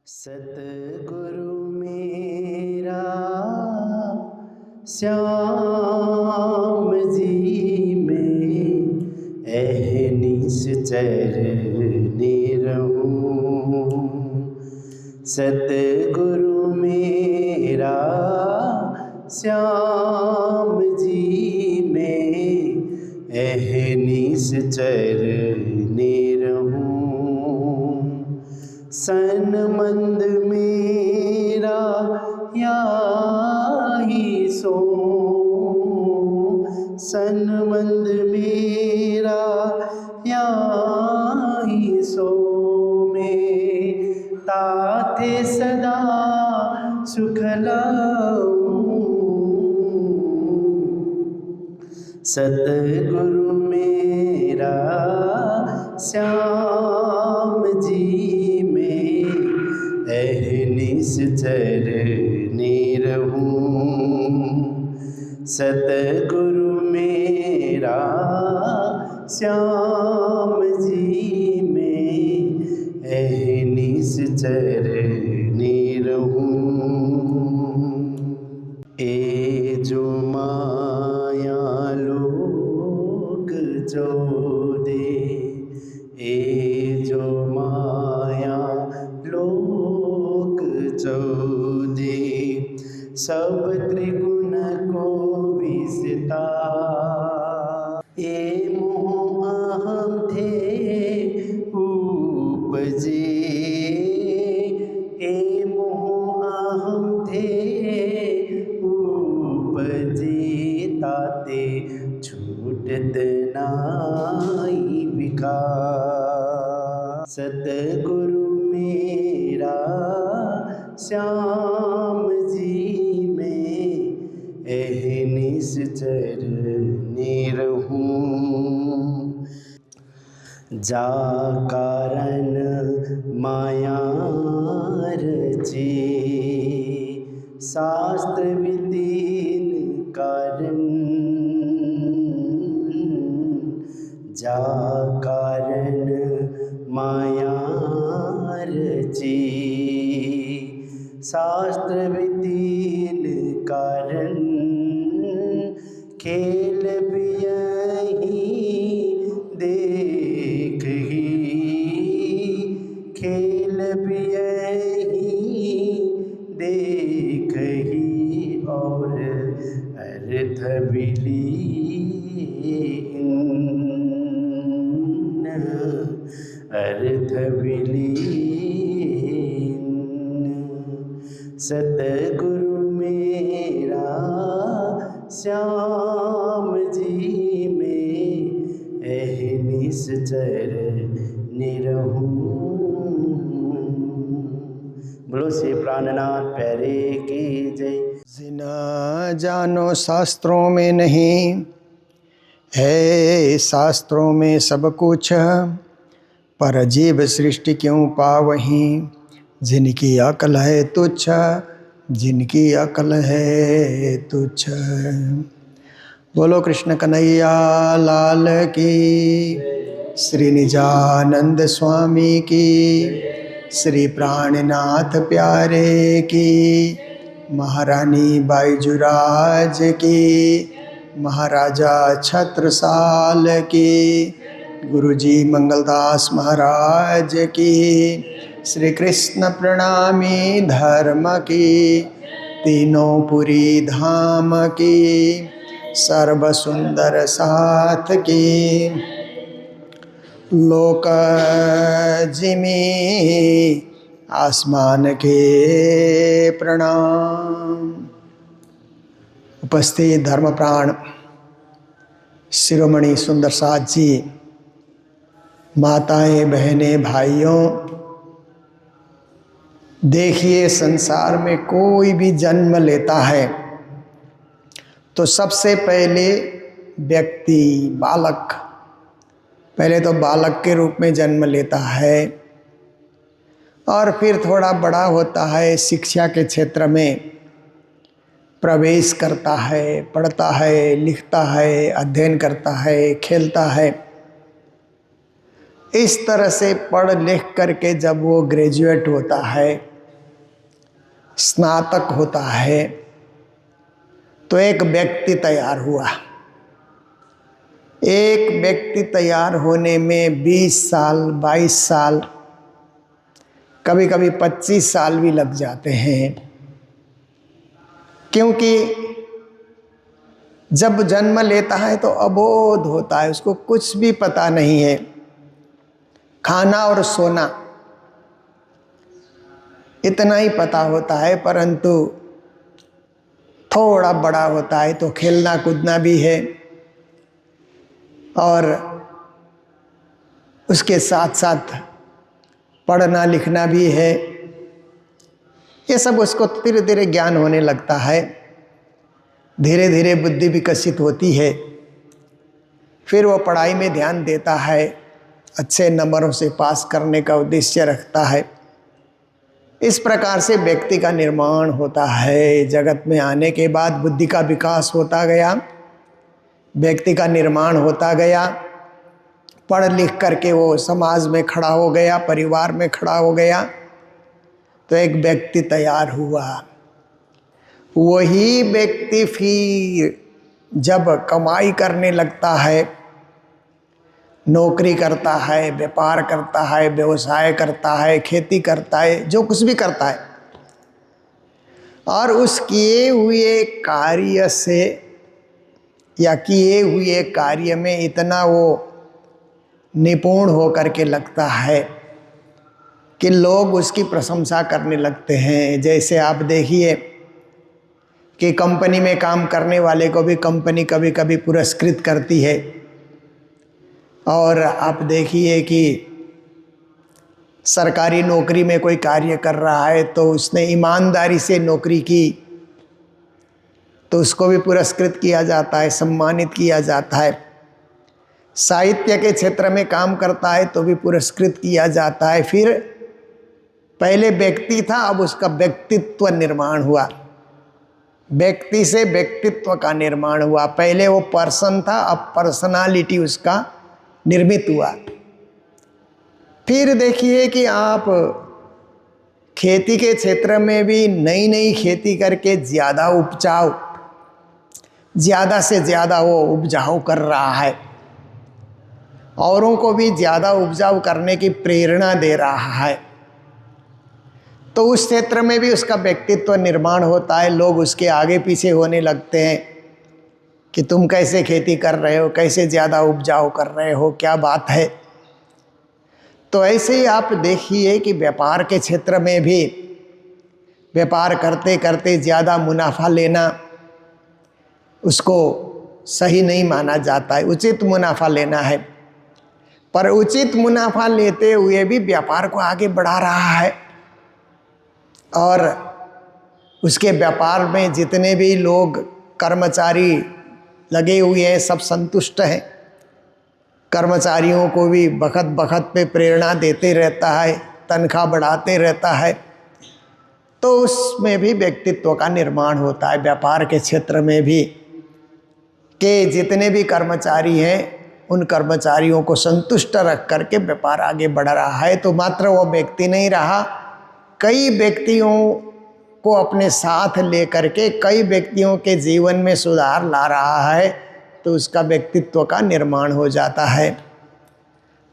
सतगुरु मेरा श्याम जी में अहनिश चरने रहूं। सतगुरु मेरा श्याम जी में अहनिश चरने रहूं। सनमंद मेरा याही सो, सनमंद मेरा याही सो में ताथे सदा सुख लाऊं। सतगुरु मेरा श्याम जी में अहनिश चरने रहूं। सतगुरु मेरा श्याम जी में अहनिश चरने रहूं। ए जो माया लोक जो दे, ए जो माया लोक जो दे, सब त्रिगुण को विसता। ए मोह अहम थे उपजे, ए मोह अहम थे उपजे, ताते छूटत नाई विकार। सतगुरु मेरा श्याम जी में अहनिश चरने रहूं। जा कारण माया रचे, शास्त्र विदीन कारण। जा कारण माया रचे, शास्त्र विदीन कारण। खेल भी यही देख ही, खेल भी यही देख ही, और अर्थ विलीन, अर्थ विलीन। सतगुरु मेरा श्याम जी में अहनिश चरने रहूं। बोलो श्री प्राणनाथ प्यारे की जय। जिना जानो शास्त्रों में नहीं है, शास्त्रों में सब कुछ, पर जीव सृष्टि क्यों पावहीं। जिनकी अकल है तुच्छ, जिनकी अकल है तुच्छ। बोलो कृष्ण कन्हैया लाल की, श्री निजानंद स्वामी की, श्री प्राणनाथ प्यारे की, महारानी बाईजुराज की, महाराजा छत्रसाल की, गुरुजी मंगलदास महाराज की, श्री कृष्ण प्रणामी धर्म की, तीनों पुरी धाम की, सर्व सुंदर साथ की, लोक जिमी आसमान के प्रणाम। उपस्थित धर्म प्राण शिरोमणि सुंदर साथ जी, माताएं बहनें भाइयों, देखिए संसार में कोई भी जन्म लेता है तो सबसे पहले व्यक्ति बालक, पहले तो बालक के रूप में जन्म लेता है और फिर थोड़ा बड़ा होता है, शिक्षा के क्षेत्र में प्रवेश करता है, पढ़ता है, लिखता है, अध्ययन करता है, खेलता है। इस तरह से पढ़ लिख करके जब वो ग्रेजुएट होता है स्नातक होता है तो एक व्यक्ति तैयार हुआ। एक व्यक्ति तैयार होने में 20 साल, 22 साल, कभी कभी 25 साल भी लग जाते हैं, क्योंकि जब जन्म लेता है तो अबोध होता है, उसको कुछ भी पता नहीं है। खाना और सोना इतना ही पता होता है, परंतु थोड़ा बड़ा होता है तो खेलना कूदना भी है और उसके साथ साथ पढ़ना लिखना भी है। ये सब उसको धीरे धीरे ज्ञान होने लगता है, धीरे धीरे बुद्धि विकसित होती है, फिर वो पढ़ाई में ध्यान देता है, अच्छे नंबरों से पास करने का उद्देश्य रखता है। इस प्रकार से व्यक्ति का निर्माण होता है। जगत में आने के बाद बुद्धि का विकास होता गया, व्यक्ति का निर्माण होता गया, पढ़ लिख करके वो समाज में खड़ा हो गया, परिवार में खड़ा हो गया, तो एक व्यक्ति तैयार हुआ। वही व्यक्ति फिर जब कमाई करने लगता है, नौकरी करता है, व्यापार करता है, व्यवसाय करता है, खेती करता है, जो कुछ भी करता है, और उस किए हुए कार्य से या किए हुए कार्य में इतना वो निपुण हो करके लगता है कि लोग उसकी प्रशंसा करने लगते हैं। जैसे आप देखिए कि कंपनी में काम करने वाले को भी कंपनी कभी कभी पुरस्कृत करती है, और आप देखिए कि सरकारी नौकरी में कोई कार्य कर रहा है तो उसने ईमानदारी से नौकरी की तो उसको भी पुरस्कृत किया जाता है, सम्मानित किया जाता है। साहित्य के क्षेत्र में काम करता है तो भी पुरस्कृत किया जाता है। फिर पहले व्यक्ति था, अब उसका व्यक्तित्व निर्माण हुआ, व्यक्ति से व्यक्तित्व का निर्माण हुआ। पहले वो पर्सन था, अब पर्सनालिटी उसका निर्मित हुआ। फिर देखिए कि आप खेती के क्षेत्र में भी नई नई खेती करके ज़्यादा उपजाऊ, ज़्यादा से ज़्यादा वो उपजाऊ कर रहा है, औरों को भी ज़्यादा उपजाऊ करने की प्रेरणा दे रहा है, तो उस क्षेत्र में भी उसका व्यक्तित्व निर्माण होता है। लोग उसके आगे पीछे होने लगते हैं कि तुम कैसे खेती कर रहे हो, कैसे ज़्यादा उपजाऊ कर रहे हो, क्या बात है। तो ऐसे ही आप देखिए कि व्यापार के क्षेत्र में भी व्यापार करते करते ज़्यादा मुनाफा लेना उसको सही नहीं माना जाता है। उचित मुनाफा लेना है, पर उचित मुनाफा लेते हुए भी व्यापार को आगे बढ़ा रहा है, और उसके व्यापार में जितने भी लोग कर्मचारी लगे हुए हैं सब संतुष्ट हैं। कर्मचारियों को भी बखत बखत पे प्रेरणा देते रहता है, तनख्वाह बढ़ाते रहता है, तो उसमें भी व्यक्तित्व का निर्माण होता है। व्यापार के क्षेत्र में भी के जितने भी कर्मचारी हैं उन कर्मचारियों को संतुष्ट रख करके व्यापार आगे बढ़ रहा है। तो मात्र वो व्यक्ति नहीं रहा, कई व्यक्तियों को अपने साथ लेकर के कई व्यक्तियों के जीवन में सुधार ला रहा है, तो उसका व्यक्तित्व का निर्माण हो जाता है।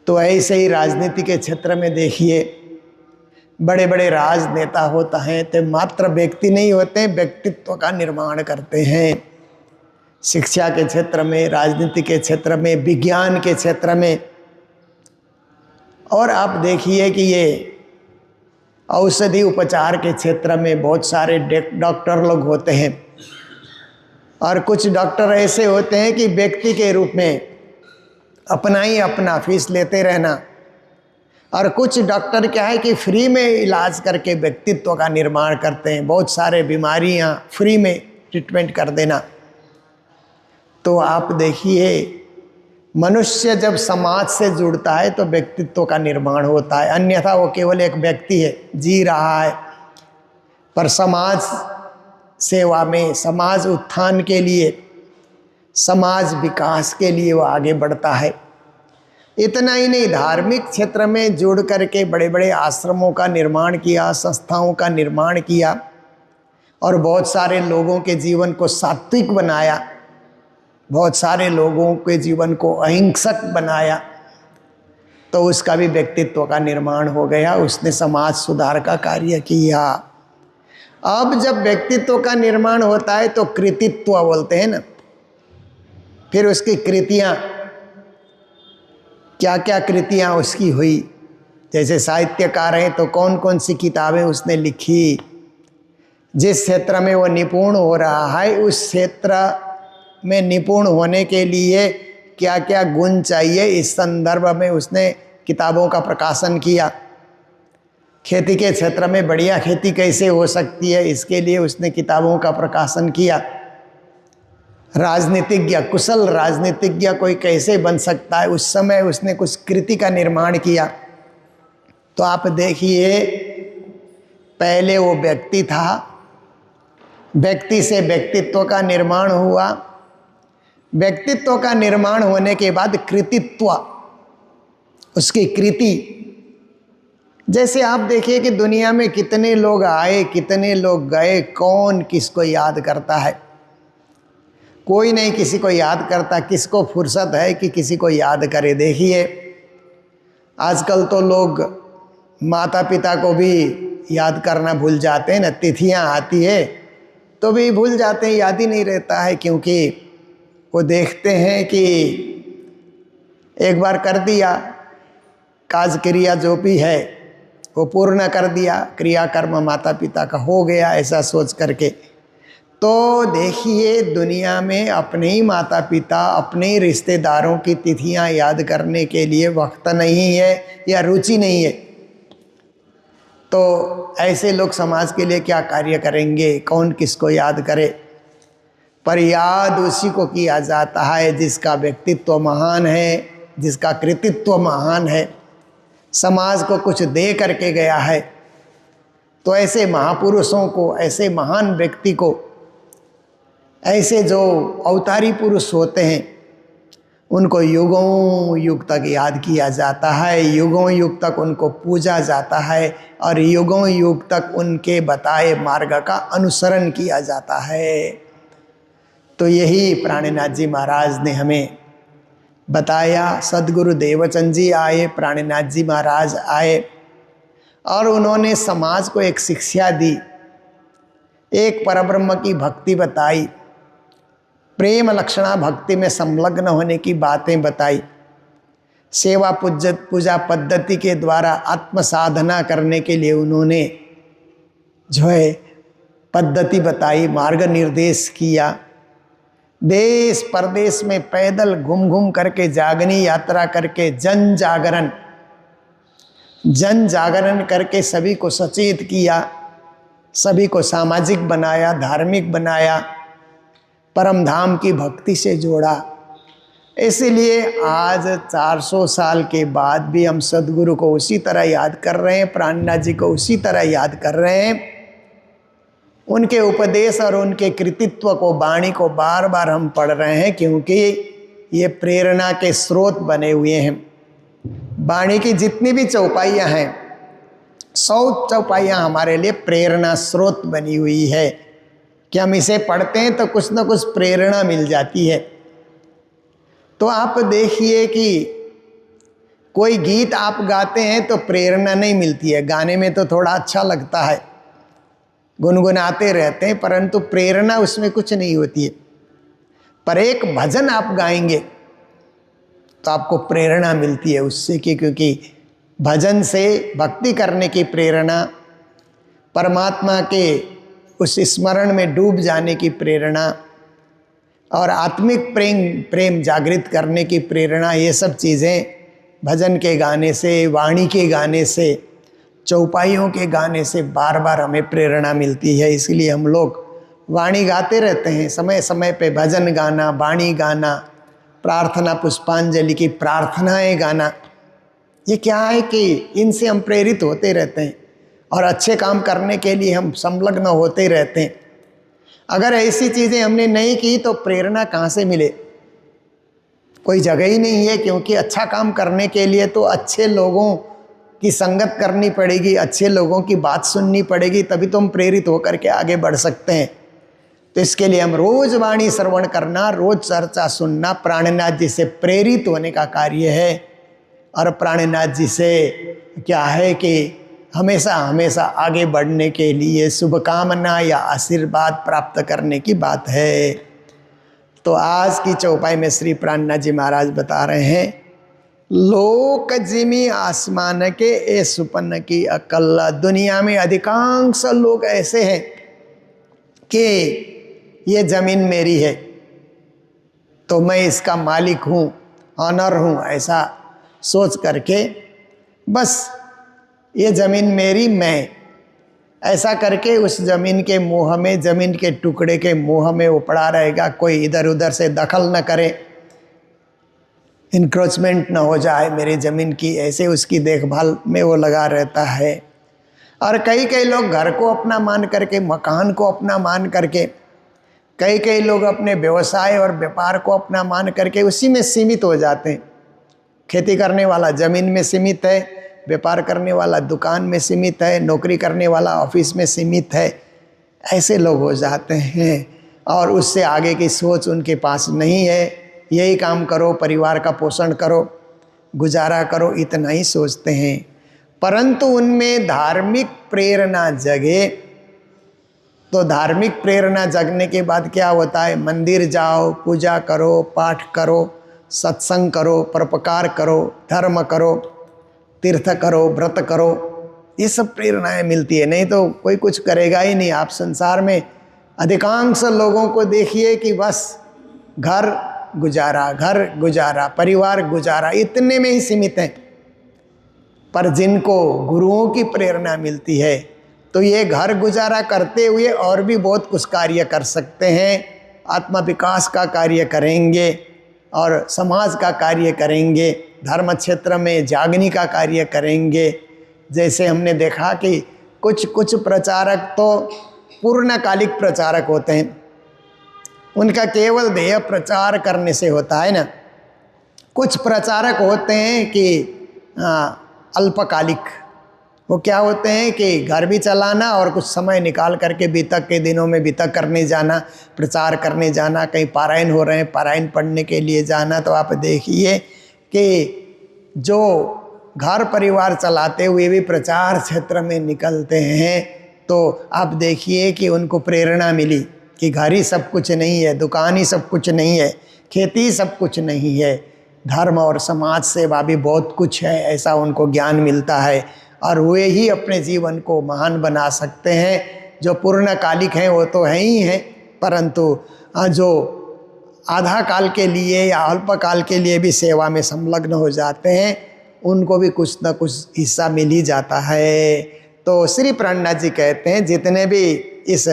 तो ऐसे ही राजनीति के क्षेत्र में देखिए, बड़े बड़े राजनेता होता हैं तो मात्र व्यक्ति नहीं होते, व्यक्तित्व का निर्माण करते हैं। शिक्षा के क्षेत्र में, राजनीति के क्षेत्र में, विज्ञान के क्षेत्र में, और आप देखिए कि ये औषधि उपचार के क्षेत्र में बहुत सारे डॉक्टर लोग होते हैं, और कुछ डॉक्टर ऐसे होते हैं कि व्यक्ति के रूप में अपना ही अपना फीस लेते रहना, और कुछ डॉक्टर क्या है कि फ्री में इलाज करके व्यक्तित्व का निर्माण करते हैं, बहुत सारे बीमारियां फ्री में ट्रीटमेंट कर देना। तो आप देखिए मनुष्य जब समाज से जुड़ता है तो व्यक्तित्व का निर्माण होता है, अन्यथा वो केवल एक व्यक्ति है, जी रहा है, पर समाज सेवा में, समाज उत्थान के लिए, समाज विकास के लिए वो आगे बढ़ता है। इतना ही नहीं, धार्मिक क्षेत्र में जुड़ करके बड़े बड़े आश्रमों का निर्माण किया, संस्थाओं का निर्माण किया, और बहुत सारे लोगों के जीवन को सात्विक बनाया, बहुत सारे लोगों के जीवन को अहिंसक बनाया, तो उसका भी व्यक्तित्व का निर्माण हो गया, उसने समाज सुधार का कार्य किया। अब जब व्यक्तित्व का निर्माण होता है तो कृतित्व बोलते हैं ना, फिर उसकी कृतियाँ, क्या क्या कृतियाँ उसकी हुई। जैसे साहित्यकार हैं तो कौन कौन सी किताबें उसने लिखी, जिस क्षेत्र में वो निपुण हो रहा है उस क्षेत्र में निपुण होने के लिए क्या क्या गुण चाहिए, इस संदर्भ में उसने किताबों का प्रकाशन किया। खेती के क्षेत्र में बढ़िया खेती कैसे हो सकती है, इसके लिए उसने किताबों का प्रकाशन किया। राजनीतिज्ञ, कुशल राजनीतिज्ञ कोई कैसे बन सकता है, उस समय उसने कुछ कृति का निर्माण किया। तो आप देखिए, पहले वो व्यक्ति था, व्यक्ति से व्यक्तित्व का निर्माण हुआ, व्यक्तित्व का निर्माण होने के बाद कृतित्व, उसकी कृति। जैसे आप देखिए कि दुनिया में कितने लोग आए, कितने लोग गए, कौन किसको याद करता है? कोई नहीं किसी को याद करता। किसको फुर्सत है कि किसी को याद करे? देखिए आजकल तो लोग माता पिता को भी याद करना भूल जाते हैं ना, तिथियां आती है तो भी भूल जाते हैं, याद ही नहीं रहता है, क्योंकि वो देखते हैं कि एक बार कर दिया, काज क्रिया जो भी है वो पूर्ण कर दिया, क्रियाकर्म माता पिता का हो गया, ऐसा सोच करके। तो देखिए दुनिया में अपने ही माता पिता, अपने ही रिश्तेदारों की तिथियां याद करने के लिए वक्त नहीं है या रुचि नहीं है, तो ऐसे लोग समाज के लिए क्या कार्य करेंगे? कौन किसको याद करे? पर याद उसी को किया जाता है जिसका व्यक्तित्व महान है, जिसका कृतित्व महान है, समाज को कुछ दे करके गया है। तो ऐसे महापुरुषों को, ऐसे महान व्यक्ति को, ऐसे जो अवतारी पुरुष होते हैं उनको युगों युग तक याद किया जाता है, युगों युग तक उनको पूजा जाता है और युगों युग तक उनके बताए मार्ग का अनुसरण किया जाता है। तो यही प्राणनाथ जी महाराज ने हमें बताया। सद्गुरु देवचंद जी आए, प्राणनाथ जी महाराज आए और उन्होंने समाज को एक शिक्षा दी, एक परब्रह्म की भक्ति बताई, प्रेम लक्षणा भक्ति में संलग्न होने की बातें बताई, सेवा पूजा पद्धति के द्वारा आत्म साधना करने के लिए उन्होंने जो है पद्धति बताई, मार्ग निर्देश किया। देश परदेश में पैदल घूम घूम करके, जागनी यात्रा करके, जन जागरण करके सभी को सचेत किया, सभी को सामाजिक बनाया, धार्मिक बनाया, परम धाम की भक्ति से जोड़ा। इसलिए आज 400 साल के बाद भी हम सद्गुरु को उसी तरह याद कर रहे हैं, प्राणनाथ जी को उसी तरह याद कर रहे हैं। उनके उपदेश और उनके कृतित्व को, वाणी को बार बार हम पढ़ रहे हैं, क्योंकि ये प्रेरणा के स्रोत बने हुए हैं। वाणी की जितनी भी चौपाइयाँ हैं, 100 चौपाइयाँ हमारे लिए प्रेरणा स्रोत बनी हुई है कि हम इसे पढ़ते हैं तो कुछ ना कुछ प्रेरणा मिल जाती है। तो आप देखिए कि कोई गीत आप गाते हैं तो प्रेरणा नहीं मिलती है, गाने में तो थोड़ा अच्छा लगता है, गुनगुनाते रहते हैं, परंतु प्रेरणा उसमें कुछ नहीं होती है। पर एक भजन आप गाएंगे तो आपको प्रेरणा मिलती है उससे, क्योंकि भजन से भक्ति करने की प्रेरणा, परमात्मा के उस स्मरण में डूब जाने की प्रेरणा और आत्मिक प्रेम जागृत करने की प्रेरणा, ये सब चीज़ें भजन के गाने से, वाणी के गाने से, चौपाइयों के गाने से बार बार हमें प्रेरणा मिलती है। इसलिए हम लोग वाणी गाते रहते हैं, समय समय पे भजन गाना, वाणी गाना, प्रार्थना पुष्पांजलि की प्रार्थनाएं गाना। ये क्या है कि इनसे हम प्रेरित होते रहते हैं और अच्छे काम करने के लिए हम संलग्न होते रहते हैं। अगर ऐसी चीज़ें हमने नहीं की तो प्रेरणा कहाँ से मिले? कोई जगह ही नहीं है, क्योंकि अच्छा काम करने के लिए तो अच्छे लोगों की संगत करनी पड़ेगी, अच्छे लोगों की बात सुननी पड़ेगी, तभी तो हम प्रेरित होकर के आगे बढ़ सकते हैं। तो इसके लिए हम रोज वाणी श्रवण करना, रोज चर्चा सुनना, प्राणनाथ जी से प्रेरित होने का कार्य है। और प्राणनाथ जी से क्या है कि हमेशा हमेशा आगे बढ़ने के लिए शुभकामना या आशीर्वाद प्राप्त करने की बात है। तो आज की चौपाई में श्री प्राणनाथ जी महाराज बता रहे हैं, लोक जिमी आसमान के ए सुपन की अकल। दुनिया में अधिकांश लोग ऐसे हैं कि ये जमीन मेरी है तो मैं इसका मालिक हूँ, ऑनर हूँ, ऐसा सोच करके बस ये ज़मीन मेरी, मैं ऐसा करके उस ज़मीन के मोह में, ज़मीन के टुकड़े के मोह में उपड़ा रहेगा। कोई इधर उधर से दखल न करे, इंक्रोचमेंट न हो जाए मेरी ज़मीन की, ऐसे उसकी देखभाल में वो लगा रहता है। और कई कई लोग घर को अपना मान करके, मकान को अपना मान करके, कई कई लोग अपने व्यवसाय और व्यापार को अपना मान करके उसी में सीमित हो जाते हैं। खेती करने वाला ज़मीन में सीमित है, व्यापार करने वाला दुकान में सीमित है, नौकरी करने वाला ऑफिस में सीमित है। ऐसे लोग हो जाते हैं और उससे आगे की सोच उनके पास नहीं है। यही काम करो, परिवार का पोषण करो, गुजारा करो, इतना ही सोचते हैं। परंतु उनमें धार्मिक प्रेरणा जगे तो धार्मिक प्रेरणा जगने के बाद क्या होता है, मंदिर जाओ, पूजा करो, पाठ करो, सत्संग करो, परोपकार करो, धर्म करो, तीर्थ करो, व्रत करो, ये सब प्रेरणाएं मिलती है। नहीं तो कोई कुछ करेगा ही नहीं। आप संसार में अधिकांश लोगों को देखिए कि बस घर गुजारा, परिवार गुजारा, इतने में ही सीमित हैं। पर जिनको गुरुओं की प्रेरणा मिलती है तो ये घर गुजारा करते हुए और भी बहुत कुछ कार्य कर सकते हैं। आत्मा विकास का कार्य करेंगे और समाज का कार्य करेंगे, धर्म क्षेत्र में जागने का कार्य करेंगे। जैसे हमने देखा कि कुछ प्रचारक तो पूर्णकालिक प्रचारक होते हैं, उनका केवल ध्येय प्रचार करने से होता है ना। कुछ प्रचारक होते हैं कि अल्पकालिक, वो क्या होते हैं कि घर भी चलाना और कुछ समय निकाल करके बीतक के दिनों में बीतक करने जाना, प्रचार करने जाना, कहीं पारायण हो रहे हैं पारायण पढ़ने के लिए जाना। तो आप देखिए कि जो घर परिवार चलाते हुए भी प्रचार क्षेत्र में निकलते हैं तो आप देखिए कि उनको प्रेरणा मिली कि घर ही सब कुछ नहीं है, दुकान ही सब कुछ नहीं है, खेती सब कुछ नहीं है, धर्म और समाज सेवा भी बहुत कुछ है, ऐसा उनको ज्ञान मिलता है। और वे ही अपने जीवन को महान बना सकते हैं। जो पूर्णकालिक हैं वो तो है ही हैं, परंतु जो आधा काल के लिए या अल्पकाल के लिए भी सेवा में संलग्न हो जाते हैं, उनको भी कुछ न कुछ हिस्सा मिल ही जाता है। तो श्री प्राणनाथ जी कहते हैं, जितने भी इस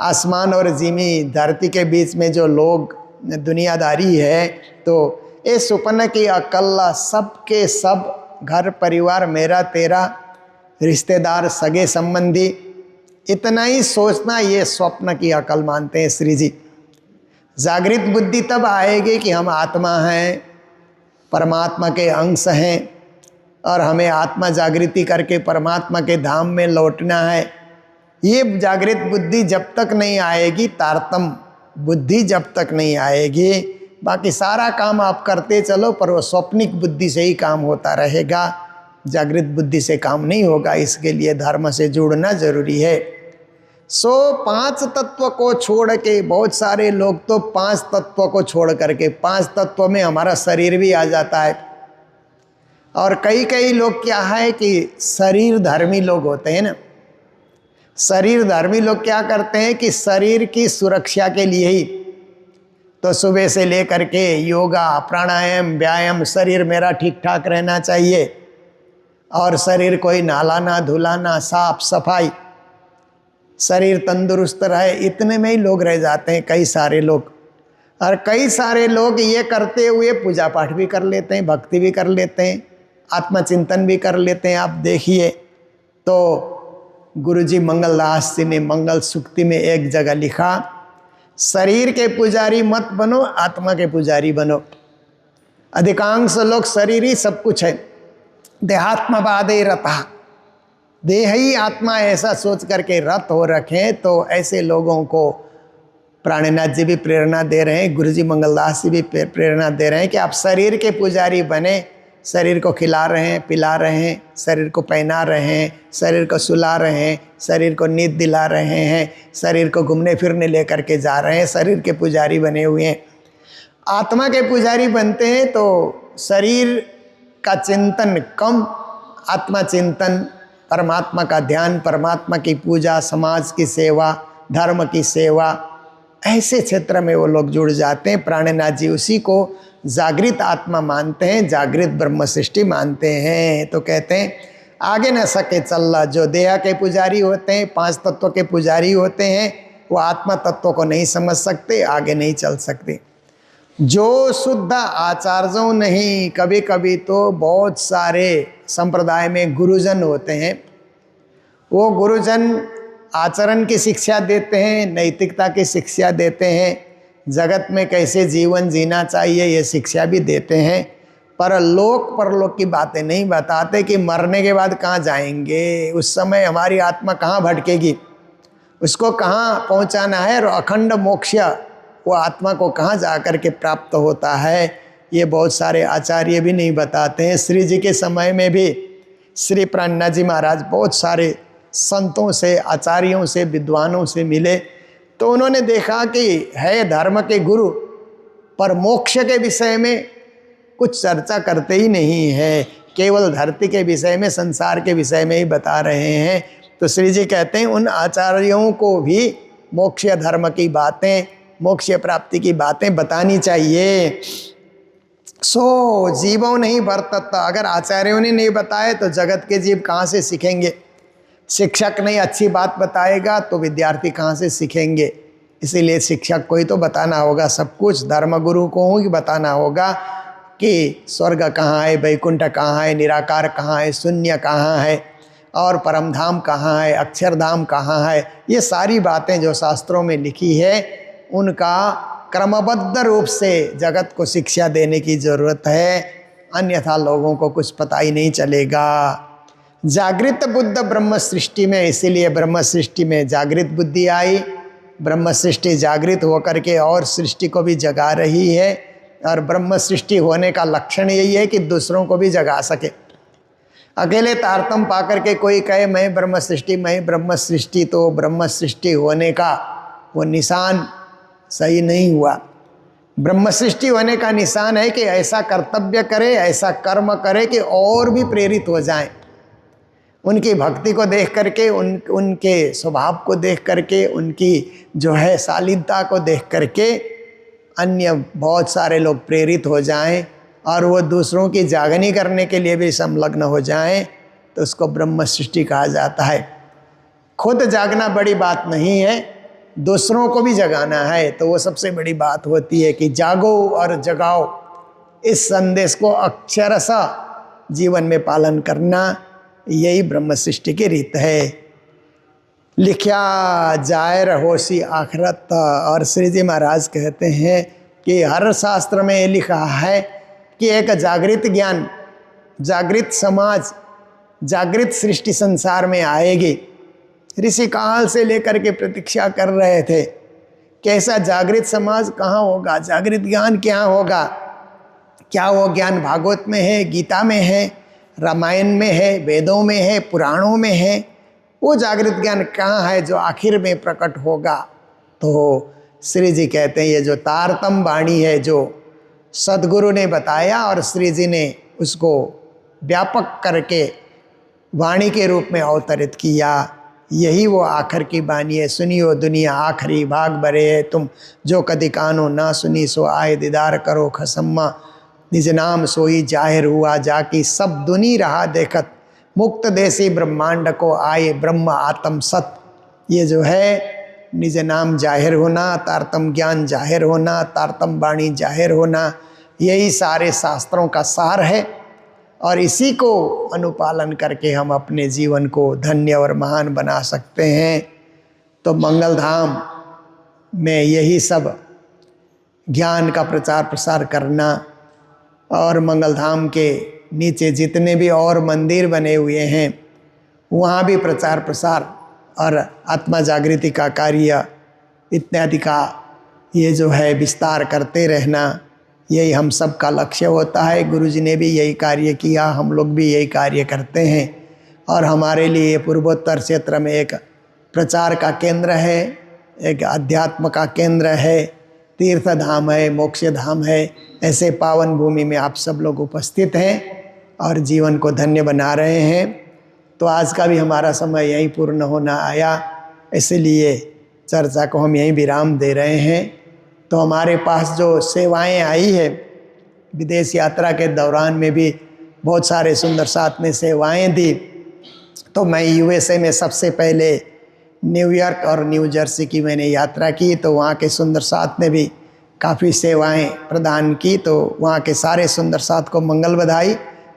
आसमान और ज़मीं धरती के बीच में जो लोग दुनियादारी है, तो ये सुपन की अकल, सबके सब घर परिवार, मेरा तेरा, रिश्तेदार, सगे संबंधी, इतना ही सोचना ये स्वप्न की अकल मानते हैं श्री जी। जागृत बुद्धि तब आएगी कि हम आत्मा हैं, परमात्मा के अंश हैं और हमें आत्मा जागृति करके परमात्मा के धाम में लौटना है। ये जागृत बुद्धि जब तक नहीं आएगी, तारतम बुद्धि जब तक नहीं आएगी, बाकी सारा काम आप करते चलो पर वो स्वप्निक बुद्धि से ही काम होता रहेगा, जागृत बुद्धि से काम नहीं होगा। इसके लिए धर्म से जुड़ना जरूरी है। 5 तत्व को छोड़ के, बहुत सारे लोग तो 5 तत्व को छोड़ करके, 5 तत्व में हमारा शरीर भी आ जाता है। और कई लोग क्या है कि शरीर धर्मी लोग होते हैं ना। शरीर धर्मी लोग क्या करते हैं कि शरीर की सुरक्षा के लिए ही तो सुबह से लेकर के योगा, प्राणायाम, व्यायाम, शरीर मेरा ठीक ठाक रहना चाहिए और शरीर कोई नहलाना धुलाना, साफ सफाई, शरीर तंदुरुस्त रहे, इतने में ही लोग रह जाते हैं कई सारे लोग। और कई सारे लोग ये करते हुए पूजा पाठ भी कर लेते हैं, भक्ति भी कर लेते हैं, आत्मचिंतन भी कर लेते हैं। आप देखिए तो गुरुजी मंगलदास जी ने मंगल सूक्ति में एक जगह लिखा, शरीर के पुजारी मत बनो, आत्मा के पुजारी बनो। अधिकांश लोग शरीर ही सब कुछ है, देहात्मवादे रतः, देह ही आत्मा ऐसा सोच करके रत हो रखे, तो ऐसे लोगों को प्राणनाथ जी भी प्रेरणा दे रहे हैं, गुरु जी मंगलदास जी भी प्रेरणा दे रहे हैं कि आप शरीर के पुजारी बने, शरीर को खिला रहे हैं, पिला रहे हैं, शरीर को पहना रहे हैं, शरीर को सुला रहे हैं, शरीर को नींद दिला रहे हैं, शरीर को घूमने फिरने लेकर के जा रहे हैं, शरीर के पुजारी बने हुए हैं। आत्मा के पुजारी बनते हैं तो शरीर का चिंतन कम, आत्मा चिंतन, परमात्मा का ध्यान, परमात्मा की पूजा, समाज की सेवा, धर्म की सेवा, ऐसे क्षेत्र में वो लोग जुड़ जाते हैं। प्राणनाथ जी उसी को जागृत आत्मा मानते हैं, जागृत ब्रह्म सृष्टि मानते हैं। तो कहते हैं आगे न सके चलना, जो देह के पुजारी होते हैं, 5 तत्व के पुजारी होते हैं, वो आत्मा तत्व को नहीं समझ सकते, आगे नहीं चल सकते। जो शुद्ध आचार्यों नहीं, कभी कभी तो बहुत सारे संप्रदाय में गुरुजन होते हैं, वो गुरुजन आचरण की शिक्षा देते हैं, नैतिकता की शिक्षा देते हैं, जगत में कैसे जीवन जीना चाहिए ये शिक्षा भी देते हैं, पर लोक परलोक की बातें नहीं बताते कि मरने के बाद कहाँ जाएंगे, उस समय हमारी आत्मा कहाँ भटकेगी, उसको कहाँ पहुँचाना है, और अखंड मोक्ष वो आत्मा को कहाँ जा कर के प्राप्त होता है, ये बहुत सारे आचार्य भी नहीं बताते हैं। श्री जी के समय में भी श्री प्राणनाथ जी महाराज बहुत सारे संतों से, आचार्यों से, विद्वानों से मिले, तो उन्होंने देखा कि है धर्म के गुरु, पर मोक्ष के विषय में कुछ चर्चा करते ही नहीं है, केवल धरती के विषय में, संसार के विषय में ही बता रहे हैं। तो श्री जी कहते हैं उन आचार्यों को भी मोक्ष धर्म की बातें, मोक्ष प्राप्ति की बातें बतानी चाहिए। सो जीवों नहीं बरतता, अगर आचार्यों ने नहीं बताए तो जगत के जीव कहाँ से सीखेंगे, शिक्षक नहीं अच्छी बात बताएगा तो विद्यार्थी कहाँ से सीखेंगे। इसीलिए शिक्षक को ही तो बताना होगा सब कुछ, धर्मगुरु को ही बताना होगा कि स्वर्ग कहाँ है, वैकुंठ कहाँ है, निराकार कहाँ है, शून्य कहाँ है, और परमधाम कहाँ है, अक्षरधाम कहाँ है। ये सारी बातें जो शास्त्रों में लिखी है उनका क्रमबद्ध रूप से जगत को शिक्षा देने की ज़रूरत है, अन्यथा लोगों को कुछ पता ही नहीं चलेगा। जागृत बुद्ध ब्रह्म सृष्टि में, इसीलिए ब्रह्म सृष्टि में जागृत बुद्धि आई, ब्रह्म सृष्टि जागृत होकर के और सृष्टि को भी जगा रही है, और ब्रह्म सृष्टि होने का लक्षण यही है कि दूसरों को भी जगा सके। अकेले तारतम पा करके कोई कहे मैं ब्रह्म सृष्टि, मैं ब्रह्म सृष्टि, तो ब्रह्म सृष्टि होने का वो निशान सही नहीं हुआ। ब्रह्म सृष्टि होने का निशान है कि ऐसा कर्तव्य करे, ऐसा कर्म करे कि और भी प्रेरित हो जाएं, उनकी भक्ति को देख करके, उनके स्वभाव को देख करके, उनकी जो है शालीनता को देख करके अन्य बहुत सारे लोग प्रेरित हो जाएं और वो दूसरों की जागनी करने के लिए भी संलग्न हो जाएं, तो उसको ब्रह्म सृष्टि कहा जाता है। खुद जागना बड़ी बात नहीं है, दूसरों को भी जगाना है तो वो सबसे बड़ी बात होती है कि जागो और जगाओ। इस संदेश को अक्षरशः जीवन में पालन करना, यही ब्रह्म सृष्टि की रीत है। लिखा जायर होशी आखरत, और श्री जी महाराज कहते हैं कि हर शास्त्र में ये लिखा है कि एक जागृत ज्ञान, जागृत समाज, जागृत सृष्टि संसार में आएगी। ऋषि काल से लेकर के प्रतीक्षा कर रहे थे कैसा जागृत समाज कहाँ होगा, जागृत ज्ञान क्या होगा। क्या वो ज्ञान भागवत में है, गीता में है, रामायण में है, वेदों में है, पुराणों में है? वो जागृत ज्ञान कहाँ है जो आखिर में प्रकट होगा? तो श्री जी कहते हैं ये जो तारतम वाणी है, जो सद्गुरु ने बताया और श्री जी ने उसको व्यापक करके वाणी के रूप में अवतरित किया, यही वो आखिर की वाणी है। सुनियो दुनिया आखिरी भाग बरे है तुम, जो कदी कानो ना सुनी सो आए दीदार करो खसम्मा, निज नाम सोई जाहिर हुआ जाकी सब दुनी रहा देखत, मुक्त देसी ब्रह्मांड को आए ब्रह्म आत्म सत। ये जो है निज नाम जाहिर होना, तारतम ज्ञान जाहिर होना, तारतम वाणी जाहिर होना, यही सारे शास्त्रों का सार है। और इसी को अनुपालन करके हम अपने जीवन को धन्य और महान बना सकते हैं। तो मंगलधाम में यही सब ज्ञान का प्रचार प्रसार करना और मंगलधाम के नीचे जितने भी और मंदिर बने हुए हैं वहाँ भी प्रचार प्रसार और आत्मा जागृति का कार्य इत्यादि का ये जो है विस्तार करते रहना, यही हम सब का लक्ष्य होता है। गुरुजी ने भी यही कार्य किया, हम लोग भी यही कार्य करते हैं। और हमारे लिए पूर्वोत्तर क्षेत्र में एक प्रचार का केंद्र है, एक अध्यात्म का केंद्र है, तीर्थ धाम है, मोक्ष धाम है। ऐसे पावन भूमि में आप सब लोग उपस्थित हैं और जीवन को धन्य बना रहे हैं। तो आज का भी हमारा समय यहीं पूर्ण होना आया, इसलिए चर्चा को हम यहीं विराम दे रहे हैं। तो हमारे पास जो सेवाएं आई है, विदेश यात्रा के दौरान में भी बहुत सारे सुंदर साथ में सेवाएं दी। तो मैं यूएसए में सबसे पहले न्यूयॉर्क और न्यू जर्सी की मैंने यात्रा की, तो वहाँ के सुंदर साथ ने भी काफ़ी सेवाएं प्रदान की। तो वहाँ के सारे सुंदर साथ को मंगल बधाई,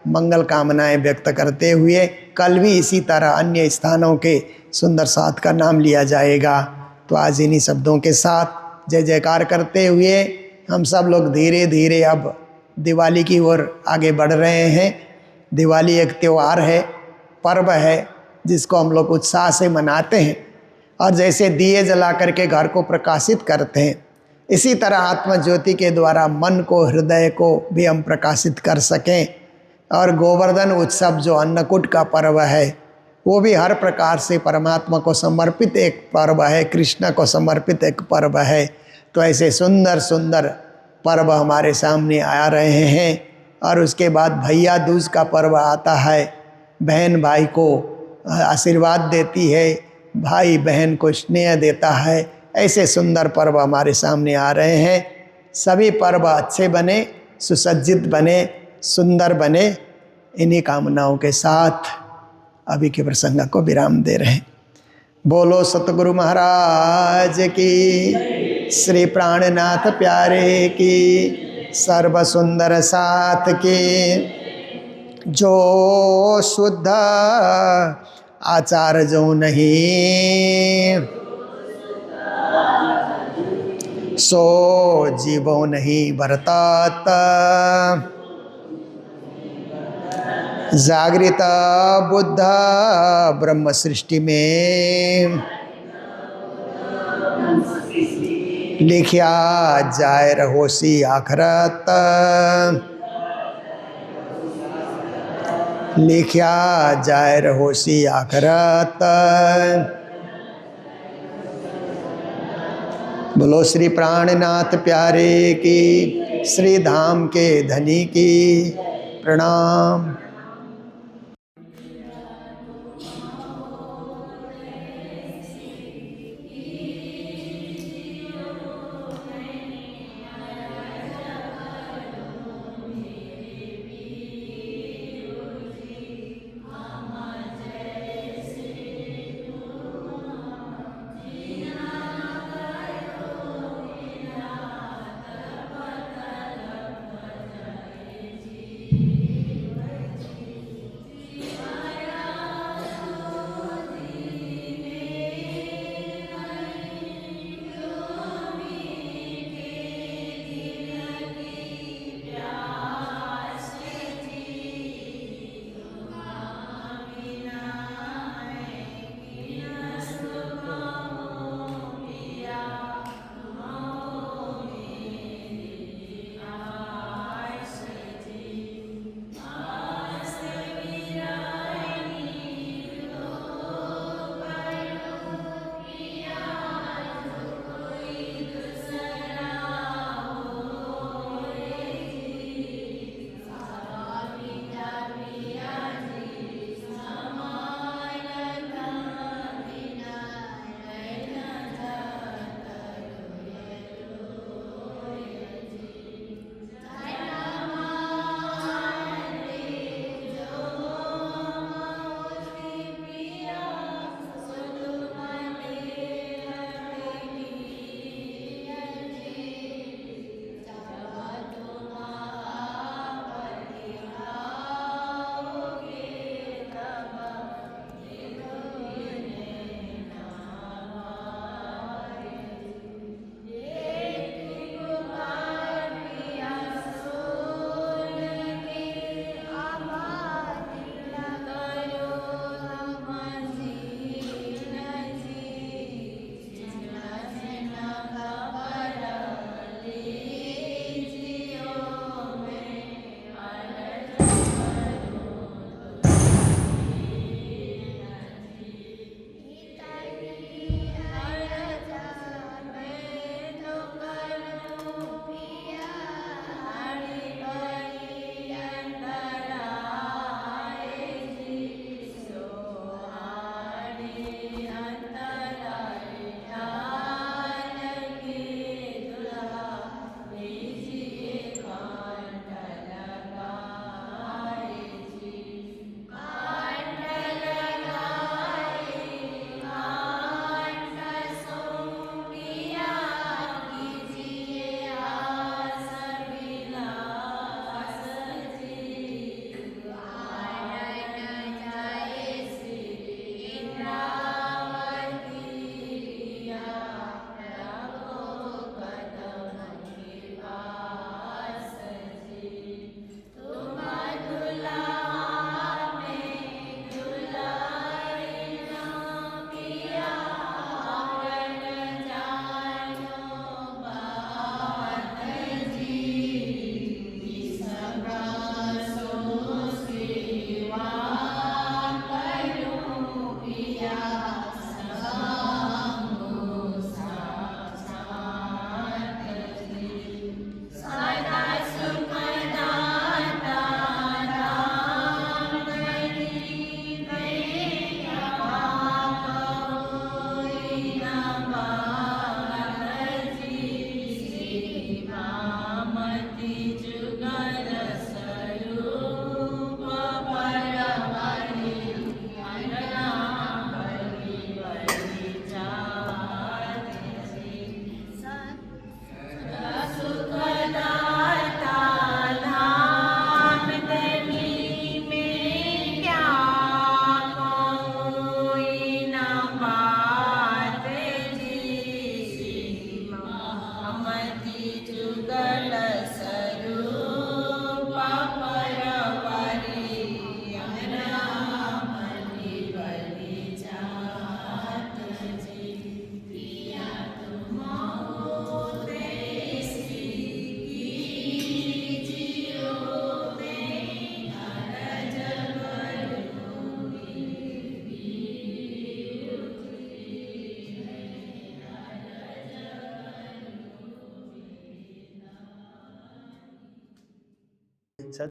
मंगल कामनाएं व्यक्त करते हुए कल भी इसी तरह अन्य स्थानों के सुंदर साथ का नाम लिया जाएगा। तो आज इन्हीं शब्दों के साथ जय जयकार करते हुए हम सब लोग धीरे धीरे अब दिवाली की ओर आगे बढ़ रहे हैं। दिवाली एक त्यौहार है, पर्व है, जिसको हम लोग उत्साह से मनाते हैं। और जैसे दिए जला करके घर को प्रकाशित करते हैं, इसी तरह आत्मज्योति के द्वारा मन को, हृदय को भी हम प्रकाशित कर सकें। और गोवर्धन उत्सव जो अन्नकूट का पर्व है, वो भी हर प्रकार से परमात्मा को समर्पित एक पर्व है, कृष्ण को समर्पित एक पर्व है। तो ऐसे सुंदर सुंदर पर्व हमारे सामने आ रहे हैं। और उसके बाद भैया दूज का पर्व आता है, बहन भाई को आशीर्वाद देती है, भाई बहन को स्नेह देता है। ऐसे सुंदर पर्व हमारे सामने आ रहे हैं। सभी पर्व अच्छे बने, सुसज्जित बने, सुंदर बने, इन्हीं कामनाओं के साथ अभी के प्रसंग को विराम दे रहे हैं। बोलो सतगुरु महाराज की, श्री प्राणनाथ प्यारे की, सर्व सुंदर साथ की। जो शुद्ध आचार जो नहीं, सो जीवो नहीं बरतात। जागृत बुद्ध ब्रह्म सृष्टि में, लिखिया जाय रहोसी आखरत। लिखिया जाय रहोसी आखरत। बोलो श्री प्राणनाथ प्यारे की, श्री धाम के धनी की। प्रणाम।